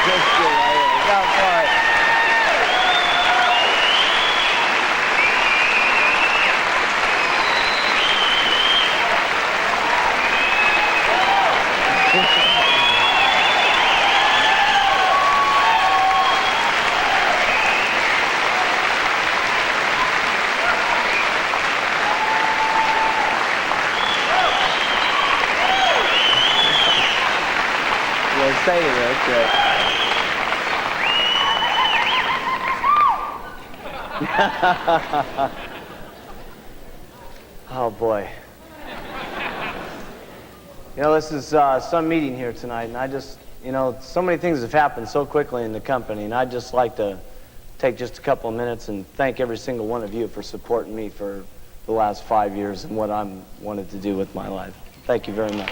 Go for it. Say it, that's right. Oh boy. You know, this is some meeting here tonight, and I just, you know, so many things have happened so quickly in the company, and I'd just like to take just a couple of minutes and thank every single one of you for supporting me for the last 5 years and what I'm wanted to do with my life. Thank you very much.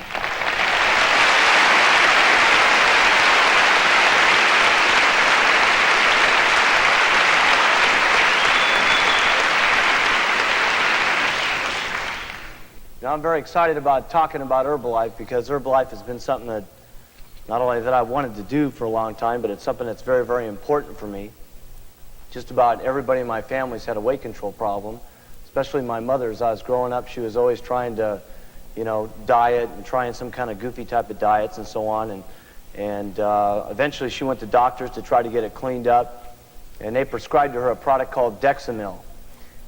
Now, I'm very excited about talking about Herbalife because Herbalife has been something that not only that I wanted to do for a long time, but it's something that's very, very important for me. Just about everybody in my family's had a weight control problem, especially my mother. As I was growing up, she was always trying to, you know, diet and trying some kind of goofy type of diets and so on. And eventually she went to doctors to try to get it cleaned up, and they prescribed to her a product called Dexamil.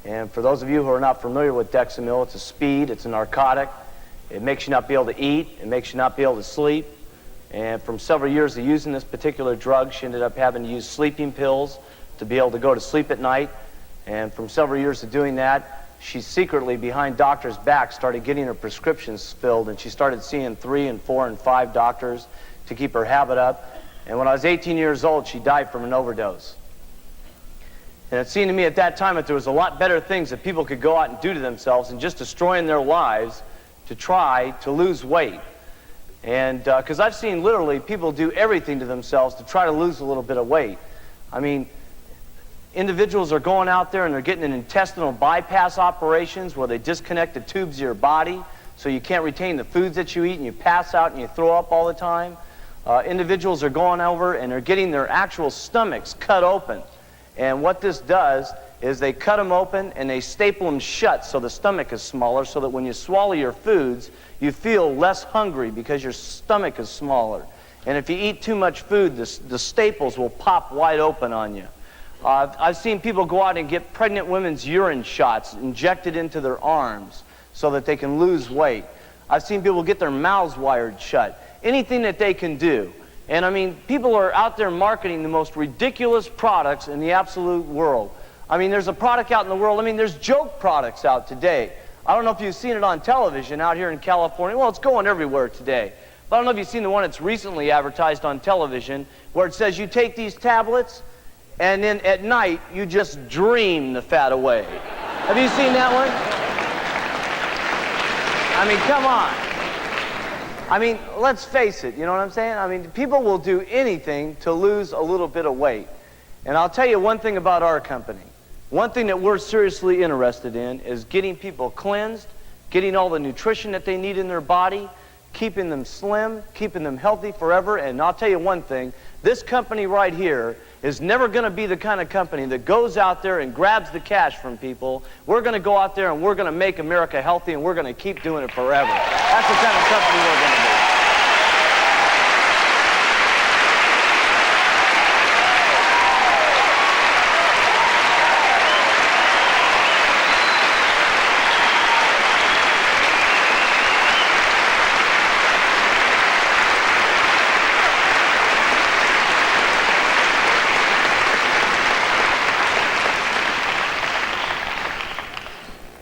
And for those of you who are not familiar with Dexamil, it's a speed, it's a narcotic. It makes you not be able to eat, it makes you not be able to sleep. And from several years of using this particular drug, she ended up having to use sleeping pills to be able to go to sleep at night. And from several years of doing that, she secretly, behind doctors' backs, started getting her prescriptions filled, and she started seeing 3 and 4 and 5 doctors to keep her habit up. And when I was 18 years old, she died from an overdose. And it seemed to me at that time that there was a lot better things that people could go out and do to themselves than just destroying their lives to try to lose weight. And because I've seen literally people do everything to themselves to try to lose a little bit of weight. I mean, individuals are going out there and they're getting an intestinal bypass operations where they disconnect the tubes of your body so you can't retain the foods that you eat and you pass out and you throw up all the time. Individuals are going over and they're getting their actual stomachs cut open. And what this does is they cut them open and they staple them shut so the stomach is smaller, so that when you swallow your foods, you feel less hungry because your stomach is smaller. And if you eat too much food, the staples will pop wide open on you. I've seen people go out and get pregnant women's urine shots injected into their arms so that they can lose weight. I've seen people get their mouths wired shut. Anything that they can do. And I mean, people are out there marketing the most ridiculous products in the absolute world. I mean, there's a product out in the world, I mean, there's joke products out today. I don't know if you've seen it on television out here in California. Well, it's going everywhere today. But I don't know if you've seen the one that's recently advertised on television where it says you take these tablets and then at night you just dream the fat away. Have you seen that one? I mean, come on. I mean, let's face it, you know what I'm saying? I mean, people will do anything to lose a little bit of weight. And I'll tell you one thing about our company. One thing that we're seriously interested in is getting people cleansed, getting all the nutrition that they need in their body, keeping them slim, keeping them healthy forever. And I'll tell you one thing, this company right here is never going to be the kind of company that goes out there and grabs the cash from people. We're going to go out there and we're going to make America healthy, and we're going to keep doing it forever. That's the kind of company we're going to be.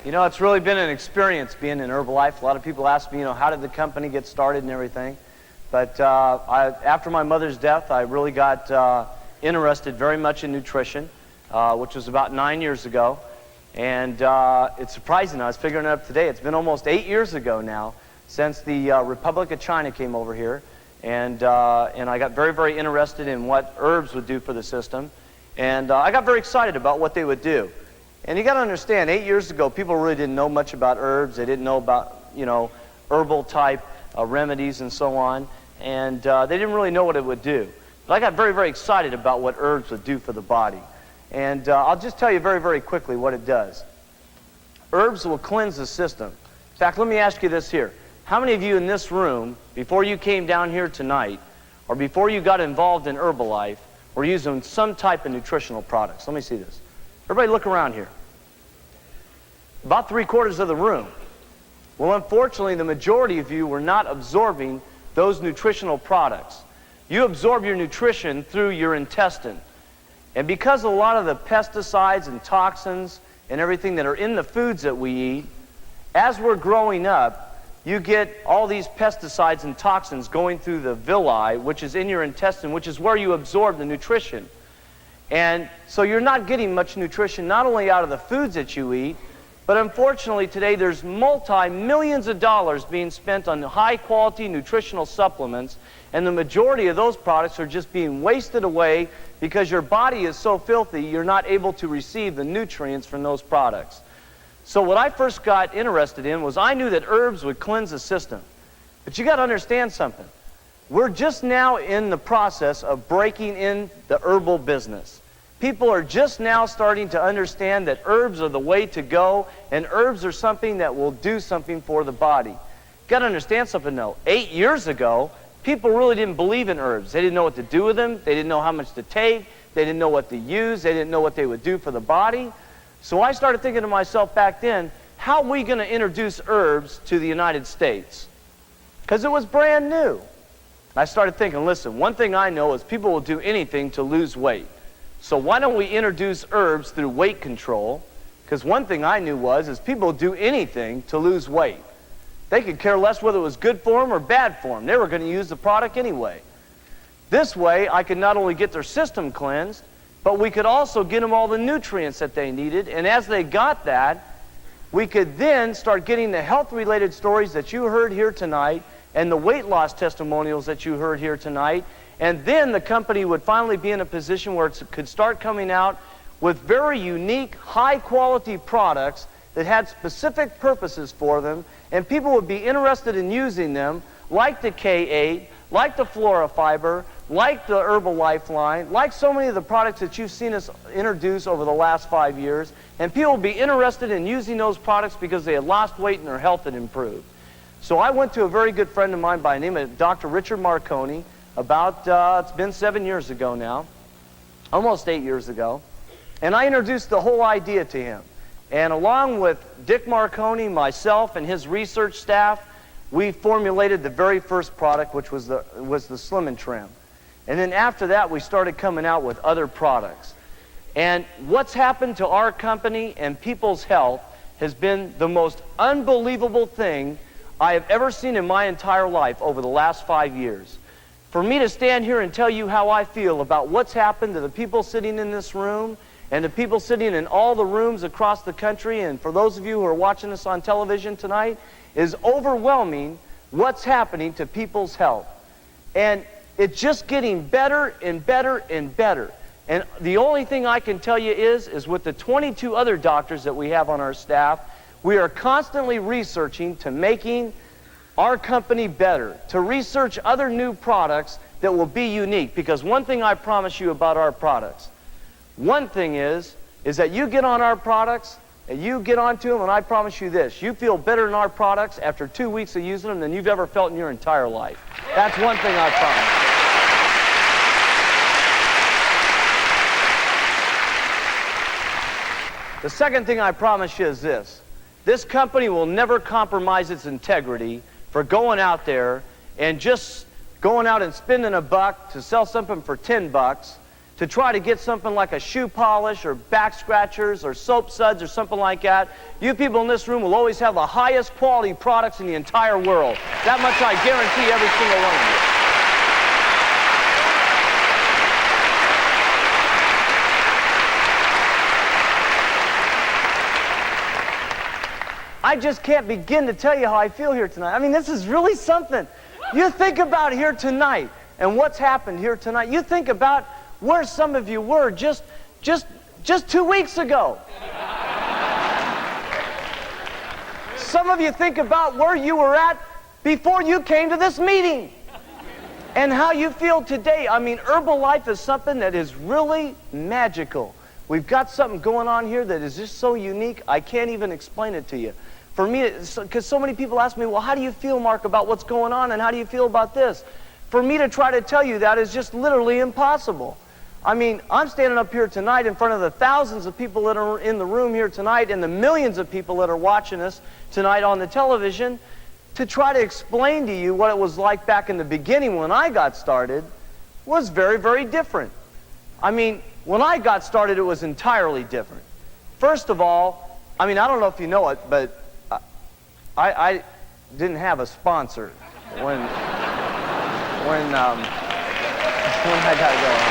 You know, it's really been an experience being in Herbalife. A lot of people ask me, you know, how did the company get started and everything. But after my mother's death, I really got interested very much in nutrition, which was about 9 years ago. And it's surprising, I was figuring it up today, it's been almost 8 years ago now since the Republic of China came over here. And I got very, very interested in what herbs would do for the system. And I got very excited about what they would do. And you got to understand, 8 years ago, people really didn't know much about herbs. They didn't know about, you know, herbal type remedies and so on. And they didn't really know what it would do. But I got very, very excited about what herbs would do for the body. And I'll just tell you very, very quickly what it does. Herbs will cleanse the system. In fact, let me ask you this here. How many of you in this room, before you came down here tonight, or before you got involved in Herbalife, were using some type of nutritional products? Let me see this. Everybody look around here. About 3/4 of the room. Well, unfortunately, the majority of you were not absorbing those nutritional products. You absorb your nutrition through your intestine. And because of a lot of the pesticides and toxins and everything that are in the foods that we eat, as we're growing up, you get all these pesticides and toxins going through the villi, which is in your intestine, which is where you absorb the nutrition. And so you're not getting much nutrition not only out of the foods that you eat, but unfortunately today there's multi-millions of dollars being spent on high-quality nutritional supplements, and the majority of those products are just being wasted away because your body is so filthy you're not able to receive the nutrients from those products. So what I first got interested in was I knew that herbs would cleanse the system. But you got to understand something. We're just now in the process of breaking in the herbal business. People are just now starting to understand that herbs are the way to go, and herbs are something that will do something for the body. You got to understand something though. 8 years ago, people really didn't believe in herbs. They didn't know what to do with them. They didn't know how much to take. They didn't know what to use. They didn't know what they would do for the body. So I started thinking to myself back then, how are we going to introduce herbs to the United States? Because it was brand new. I started thinking, listen, one thing I know is people will do anything to lose weight. So why don't we introduce herbs through weight control? Because one thing I knew is people do anything to lose weight. They could care less whether it was good for them or bad for them. They were going to use the product anyway. This way, I could not only get their system cleansed, but we could also get them all the nutrients that they needed. And as they got that, we could then start getting the health-related stories that you heard here tonight and the weight loss testimonials that you heard here tonight. And then the company would finally be in a position where it could start coming out with very unique, high-quality products that had specific purposes for them, and people would be interested in using them, like the K8, like the Flora Fiber, like the Herbalife line, like so many of the products that you've seen us introduce over the last 5 years, and people would be interested in using those products because they had lost weight and their health had improved. So I went to a very good friend of mine by the name of Dr. Richard Marconi, it's been 7 years ago now, almost 8 years ago, and I introduced the whole idea to him. And along with Dick Marconi, myself, and his research staff, we formulated the very first product, which was the Slim and Trim. And then after that, we started coming out with other products. And what's happened to our company and people's health has been the most unbelievable thing I have ever seen in my entire life over the last 5 years. For me to stand here and tell you how I feel about what's happened to the people sitting in this room and the people sitting in all the rooms across the country, and for those of you who are watching us on television tonight, is overwhelming what's happening to people's health. And it's just getting better and better and better. And the only thing I can tell you is with the 22 other doctors that we have on our staff, we are constantly researching to making our company better, to research other new products that will be unique. Because one thing I promise you about our products, one thing is that you get on our products, and you get onto them, and I promise you this, you feel better in our products after 2 weeks of using them than you've ever felt in your entire life. That's one thing I promise. The second thing I promise you is this. This company will never compromise its integrity for going out there and just going out and spending $1 to sell something for $10 to try to get something like a shoe polish or back scratchers or soap suds or something like that. You people in this room will always have the highest quality products in the entire world. That much I guarantee every single one of you. I just can't begin to tell you how I feel here tonight. I mean, this is really something. You think about here tonight and what's happened here tonight. You think about where some of you were just 2 weeks ago. Some of you think about where you were at before you came to this meeting. and how you feel today. I mean, Herbalife is something that is really magical. We've got something going on here that is just so unique, I can't even explain it to you. For me, because so many people ask me, well, how do you feel, Mark, about what's going on, and how do you feel about this? For me to try to tell you that is just literally impossible. I mean, I'm standing up here tonight in front of the thousands of people that are in the room here tonight and the millions of people that are watching us tonight on the television to try to explain to you what it was like back in the beginning when I got started was very, very different. I mean, when I got started, it was entirely different. First of all, I mean, I don't know if you know it, but I didn't have a sponsor when I got going.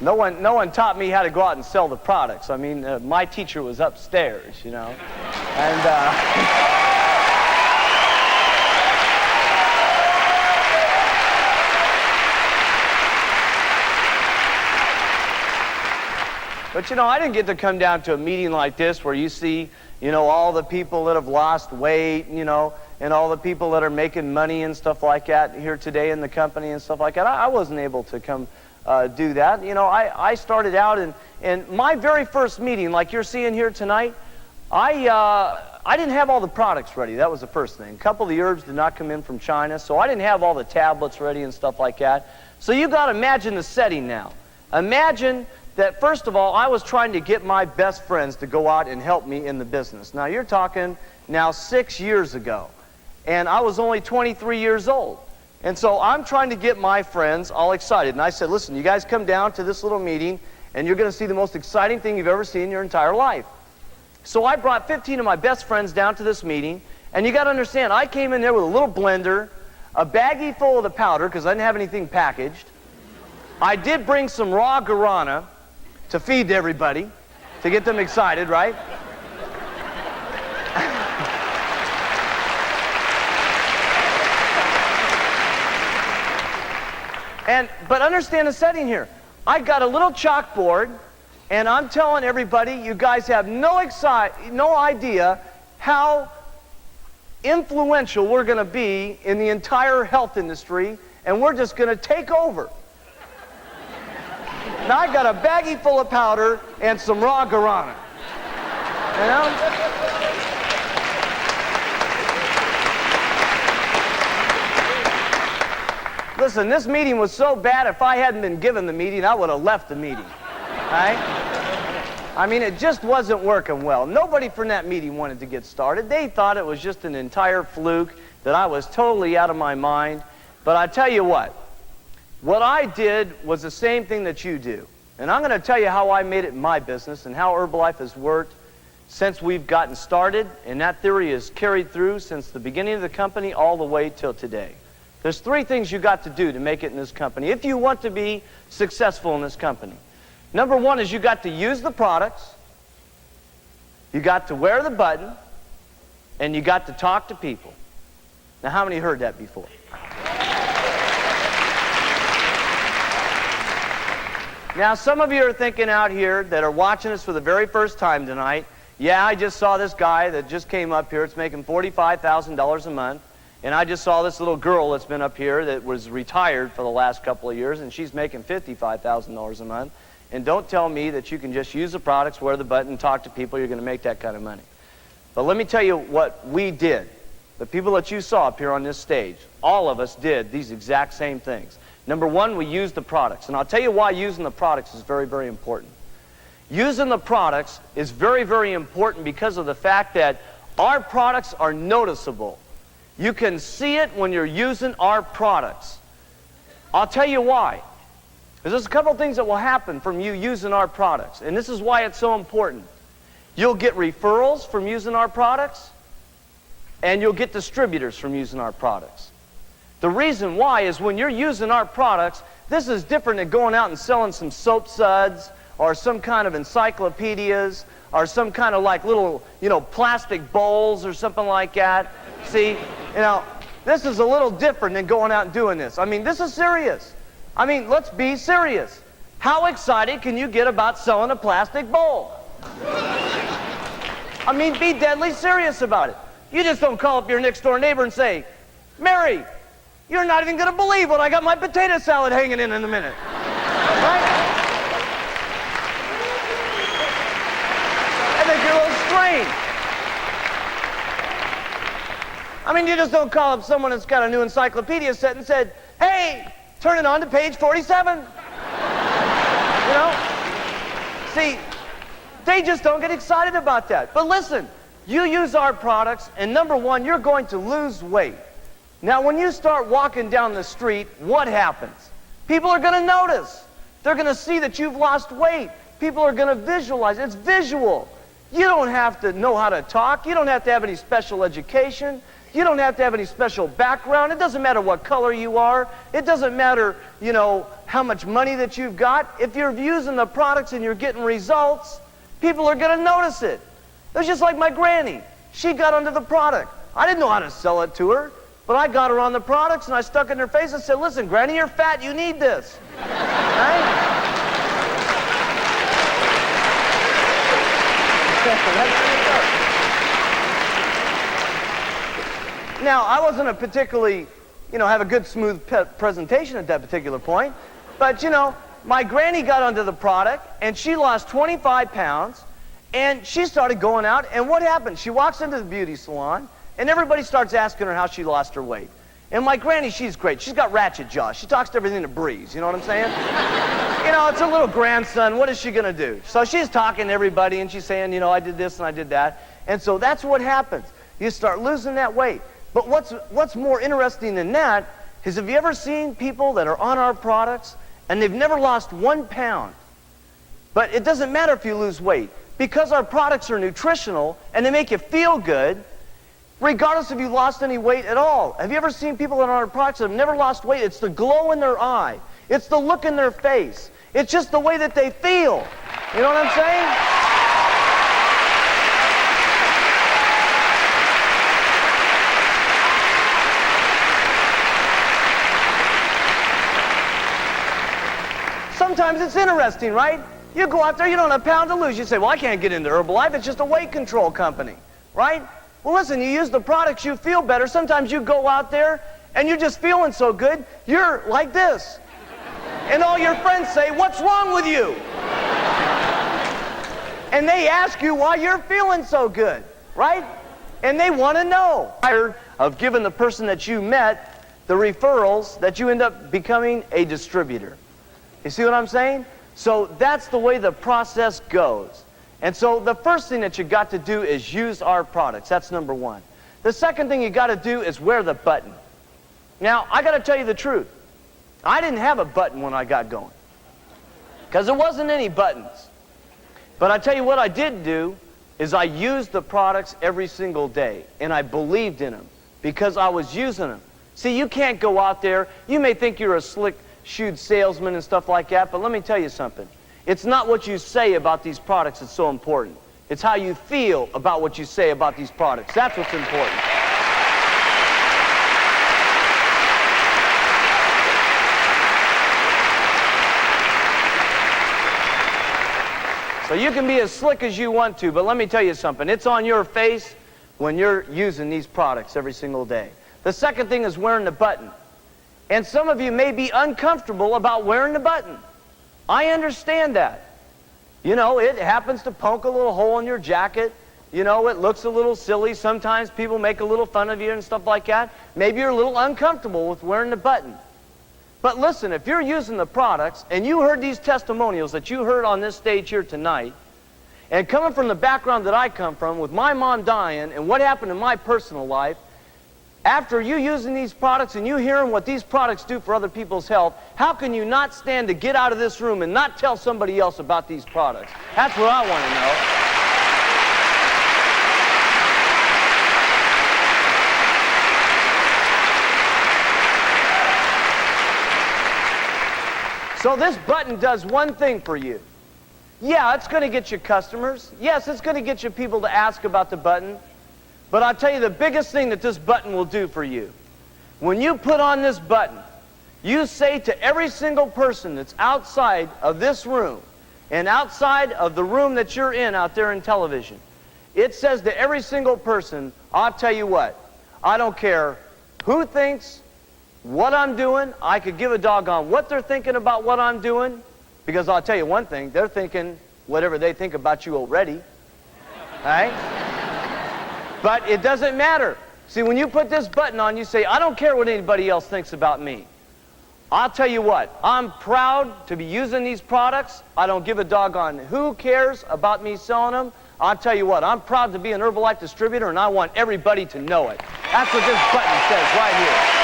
No one taught me how to go out and sell the products. I mean, my teacher was upstairs, you know, and. But, you know, I didn't get to come down to a meeting like this where you see, you know, all the people that have lost weight, you know, and all the people that are making money and stuff like that here today in the company and stuff like that. I wasn't able to come do that. You know, I started out, and my very first meeting, like you're seeing here tonight, I didn't have all the products ready. That was the first thing. A couple of the herbs did not come in from China, so I didn't have all the tablets ready and stuff like that. So you got to imagine the setting now. Imagine that, first of all, I was trying to get my best friends to go out and help me in the business. Now, you're talking now 6 years ago, and I was only 23 years old. And so I'm trying to get my friends all excited. And I said, listen, you guys come down to this little meeting, and you're going to see the most exciting thing you've ever seen in your entire life. So I brought 15 of my best friends down to this meeting, and you got to understand, I came in there with a little blender, a baggie full of the powder, because I didn't have anything packaged. I did bring some raw guarana to feed everybody, to get them excited, right? But understand the setting here. I got a little chalkboard, and I'm telling everybody, you guys have no idea how influential we're going to be in the entire health industry, and we're just going to take over. Now, I got a baggie full of powder and some raw guarana. You know? Listen, this meeting was so bad, if I hadn't been given the meeting, I would have left the meeting. Right? I mean, it just wasn't working well. Nobody from that meeting wanted to get started. They thought it was just an entire fluke, that I was totally out of my mind. But I tell you what I did was the same thing that you do. And I'm going to tell you how I made it in my business and how Herbalife has worked since we've gotten started. And that theory is carried through since the beginning of the company all the way till today. There's 3 things you got to do to make it in this company if you want to be successful in this company. Number 1 is you got to use the products, you got to wear the button, and you got to talk to people. Now, how many heard that before? Now, some of you are thinking out here that are watching us for the very first time tonight, yeah, I just saw this guy that just came up here. It's making $45,000 a month. And I just saw this little girl that's been up here that was retired for the last couple of years, and she's making $55,000 a month. And don't tell me that you can just use the products, wear the button, talk to people, you're going to make that kind of money. But let me tell you what we did. The people that you saw up here on this stage, all of us did these exact same things. Number 1, we used the products. And I'll tell you why using the products is very, very important. Using the products is very, very important because of the fact that our products are noticeable. You can see it when you're using our products. I'll tell you why. There's a couple things that will happen from you using our products, and this is why it's so important. You'll get referrals from using our products, and you'll get distributors from using our products. The reason why is when you're using our products, this is different than going out and selling some soap suds or some kind of encyclopedias or some kind of like little, plastic bowls or something like that. See, this is a little different than going out and doing this. I mean, this is serious. I mean, let's be serious. How excited can you get about selling a plastic bowl? I mean, be deadly serious about it. You just don't call up your next door neighbor and say, Mary, you're not even going to believe what I got my potato salad hanging in a minute. Right? I think you're a little strange. I mean, you just don't call up someone that's got a new encyclopedia set and said, hey, turn it on to page 47. You know? See, they just don't get excited about that. But listen, you use our products, and number one, you're going to lose weight. Now, when you start walking down the street, what happens? People are going to notice. They're going to see that you've lost weight. People are going to visualize. It's visual. You don't have to know how to talk. You don't have to have any special education. You don't have to have any special background. It doesn't matter what color you are. It doesn't matter, you know, how much money that you've got. If you're using the products and you're getting results, people are going to notice it. It was just like my granny. She got onto the product. I didn't know how to sell it to her, but I got her on the products and I stuck it in her face and said, listen, Granny, you're fat. You need this. Right? Now, I wasn't a particularly, have a good smooth presentation at that particular point, but, my granny got onto the product, and she lost 25 pounds, and she started going out, and what happened? She walks into the beauty salon, and everybody starts asking her how she lost her weight. And my granny, she's great. She's got ratchet jaw. She talks to everything that breathes, you know what I'm saying? It's her little grandson. What is she going to do? So she's talking to everybody, and she's saying, I did this and I did that. And so that's what happens. You start losing that weight. But what's more interesting than that is, have you ever seen people that are on our products and they've never lost 1 pound? But it doesn't matter if you lose weight, because our products are nutritional and they make you feel good, regardless if you lost any weight at all. Have you ever seen people that are on our products that have never lost weight? It's the glow in their eye. It's the look in their face. It's just the way that they feel. You know what I'm saying? Sometimes it's interesting, right? You go out there, you don't have a pound to lose. You say, well, I can't get into Herbalife. It's just a weight control company, right? Well, listen, you use the products, you feel better. Sometimes you go out there and you're just feeling so good, you're like this. And all your friends say, what's wrong with you? And they ask you why you're feeling so good, right? And they want to know. Of giving the person that you met the referrals that you end up becoming a distributor. You see what I'm saying? So that's the way the process goes. And so the first thing that you got to do is use our products. That's number one. The second thing you got to do is wear the button. Now, I got to tell you the truth. I didn't have a button when I got going, because there wasn't any buttons. But I tell you what I did do is I used the products every single day, and I believed in them because I was using them. See, you can't go out there. You may think you're a slick-shoed salesman and stuff like that, but let me tell you something. It's not what you say about these products that's so important. It's how you feel about what you say about these products. That's what's important. So you can be as slick as you want to, but let me tell you something. It's on your face when you're using these products every single day. The second thing is wearing the button. And some of you may be uncomfortable about wearing the button. I understand that. It happens to poke a little hole in your jacket. It looks a little silly. Sometimes people make a little fun of you and stuff like that. Maybe you're a little uncomfortable with wearing the button. But listen, if you're using the products and you heard these testimonials that you heard on this stage here tonight, and coming from the background that I come from, with my mom dying and what happened in my personal life, after you using these products and you hearing what these products do for other people's health, how can you not stand to get out of this room and not tell somebody else about these products? That's what I want to know. So this button does one thing for you. Yeah, it's going to get you customers. Yes, it's going to get you people to ask about the button. But I'll tell you the biggest thing that this button will do for you. When you put on this button, you say to every single person that's outside of this room and outside of the room that you're in out there in television, It says to every single person, I'll tell you what, I don't care who thinks what I'm doing. I could give a doggone what they're thinking about what I'm doing, because I'll tell you one thing, they're thinking whatever they think about you already. Right? But it doesn't matter. See, when you put this button on, you say, I don't care what anybody else thinks about me. I'll tell you what, I'm proud to be using these products. I don't give a doggone who cares about me selling them. I'll tell you what, I'm proud to be an Herbalife distributor, and I want everybody to know it. That's what this button says right here.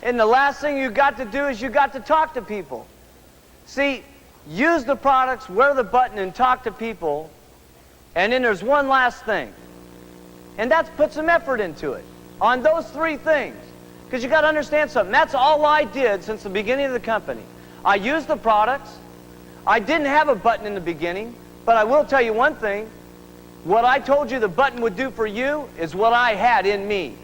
And the last thing you got to do is you got to talk to people. See, use the products, wear the button, and talk to people. And then there's one last thing. And that's put some effort into it. On those three things. Because you got to understand something. That's all I did since the beginning of the company. I used the products. I didn't have a button in the beginning. But I will tell you one thing. What I told you the button would do for you is what I had in me.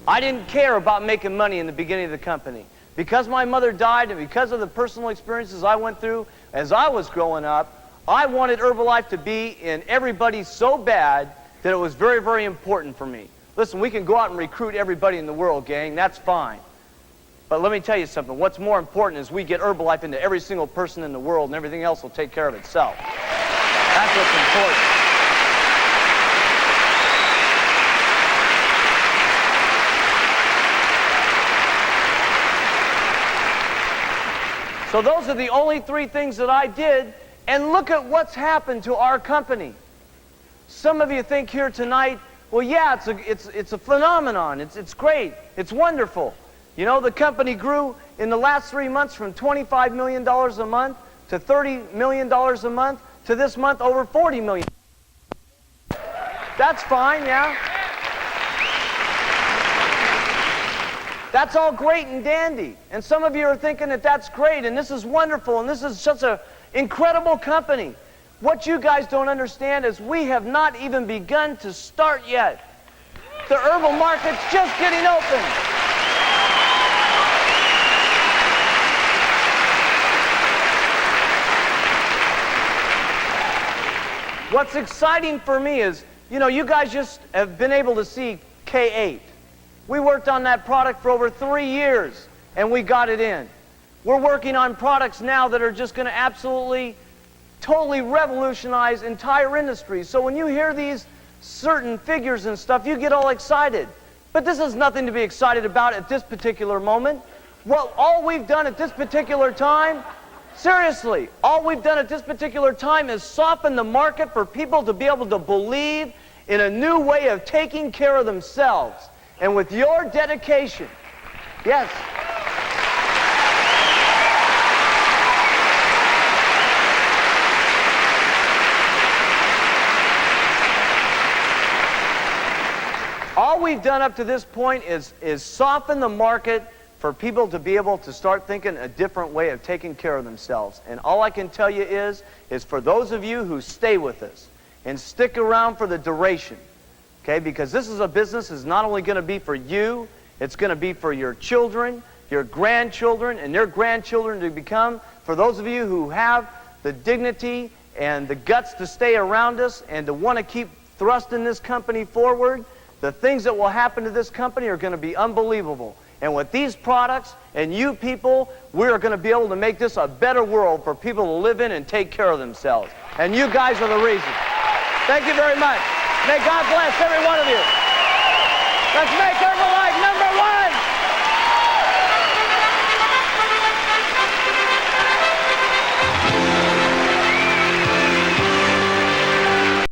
I didn't care about making money in the beginning of the company. Because my mother died and because of the personal experiences I went through as I was growing up, I wanted Herbalife to be in everybody so bad that it was very, very important for me. Listen, we can go out and recruit everybody in the world, gang. That's fine. But let me tell you something. What's more important is we get Herbalife into every single person in the world, and everything else will take care of itself. That's what's important. So those are the only three things that I did, and look at what's happened to our company. Some of you think here tonight, well, yeah, it's a phenomenon. It's great. It's wonderful. You know, the company grew in the last 3 months from $25 million a month to $30 million a month to this month over $40 million. That's fine, yeah? That's all great and dandy. And some of you are thinking that that's great and this is wonderful and this is such an incredible company. What you guys don't understand is we have not even begun to start yet. The herbal market's just getting open. What's exciting for me is, you know, you guys just have been able to see K8. We worked on that product for over 3 years, and we got it in. We're working on products now that are just going to absolutely, totally revolutionize entire industries. So when you hear these certain figures and stuff, you get all excited. But this is nothing to be excited about at this particular moment. Well, all we've done at this particular time, seriously, all we've done at this particular time is soften the market for people to be able to believe in a new way of taking care of themselves. And with your dedication, yes. All we've done up to this point is soften the market for people to be able to start thinking a different way of taking care of themselves. And all I can tell you is for those of you who stay with us and stick around for the duration, okay, because this is a business that's not only going to be for you, it's going to be for your children, your grandchildren, and their grandchildren to become, for those of you who have the dignity and the guts to stay around us and to want to keep thrusting this company forward, the things that will happen to this company are going to be unbelievable. And with these products and you people, we're going to be able to make this a better world for people to live in and take care of themselves. And you guys are the reason. Thank you very much. May God bless every one of you. Let's make Herbalife #1.